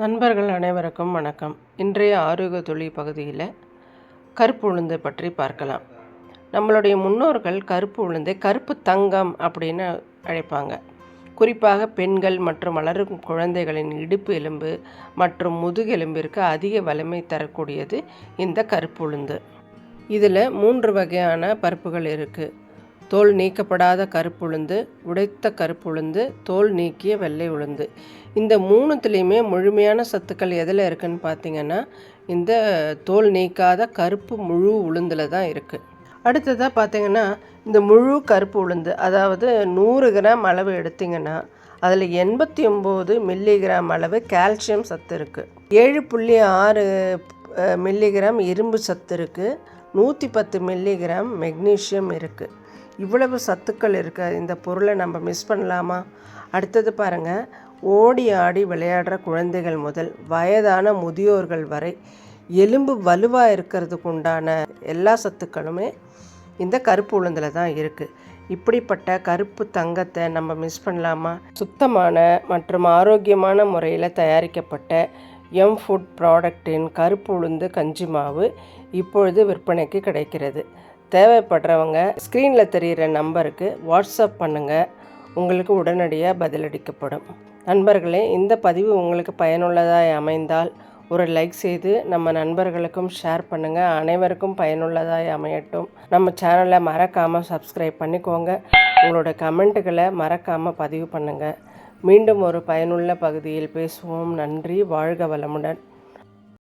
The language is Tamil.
நண்பர்கள் அனைவருக்கும் வணக்கம். இன்றைய ஆரோக்கிய துளி பகுதியில் கருப்பு உளுந்தை பற்றி பார்க்கலாம். நம்மளுடைய முன்னோர்கள் கருப்பு உளுந்தை கருப்பு தங்கம் அப்படின்னு அழைப்பாங்க. குறிப்பாக பெண்கள் மற்றும் வளரும் குழந்தைகளின் இடுப்பு எலும்பு மற்றும் முதுகெலும்பிற்கு அதிக வலிமை தரக்கூடியது இந்த கருப்பு உளுந்து. இதில் 3 வகையான பருப்புகள் இருக்குது. தோல் நீக்கப்படாத கருப்புளுந்து, உடைத்த கருப்புளுந்து, தோல் நீக்கிய வெள்ளை உளுந்து. இந்த 3த்துலேயுமே முழுமையான சத்துக்கள் எதில் இருக்குதுன்னு பார்த்திங்கன்னா இந்த தோல் நீக்காத கருப்பு முழு உளுந்தில் தான் இருக்குது. அடுத்ததாக பார்த்திங்கன்னா இந்த முழு கருப்பு உளுந்து, அதாவது 100 கிராம் அளவு எடுத்திங்கன்னா அதில் 89 மில்லிகிராம் அளவு கால்சியம் சத்து இருக்குது. 7.6 மில்லிகிராம் இரும்பு சத்து இருக்குது. 110 மில்லிகிராம் மெக்னீஷியம் இருக்குது. இவ்வளவு சத்துக்கள் இருக்க இந்த பொருளை நம்ம மிஸ் பண்ணலாமா? அடுத்தது பாருங்கள், ஓடி ஆடி விளையாடுற குழந்தைகள் முதல் வயதான முதியோர்கள் வரை எலும்பு வலுவாக இருக்கிறதுக்கு உண்டான எல்லா சத்துக்களுமே இந்த கருப்பு உளுந்தில் தான் இருக்குது. இப்படிப்பட்ட கருப்பு தங்கத்தை நம்ம மிஸ் பண்ணலாமா? சுத்தமான மற்றும் ஆரோக்கியமான முறையில் தயாரிக்கப்பட்ட எம் ஃபுட் ப்ராடக்டின் கருப்பு உளுந்து கஞ்சி மாவு இப்பொழுது விற்பனைக்கு கிடைக்கிறது. தேவைப்படுறவங்க ஸ்க்ரீனில் தெரிகிற நம்பருக்கு வாட்ஸ்அப் பண்ணுங்கள். உங்களுக்கு உடனடியாக பதிலளிக்கப்படும். நண்பர்களே, இந்த பதிவு உங்களுக்கு பயனுள்ளதாக அமைந்தால் ஒரு லைக் செய்து நம்ம நண்பர்களுக்கும் ஷேர் பண்ணுங்கள். அனைவருக்கும் பயனுள்ளதாக அமையட்டும். நம்ம சேனலை மறக்காமல் சப்ஸ்கிரைப் பண்ணிக்கோங்க. உங்களோட கமெண்ட்டுகளை மறக்காமல் பதிவு பண்ணுங்கள். மீண்டும் ஒரு பயனுள்ள பகுதியில் பேசுவோம். நன்றி. வாழ்க வளமுடன்.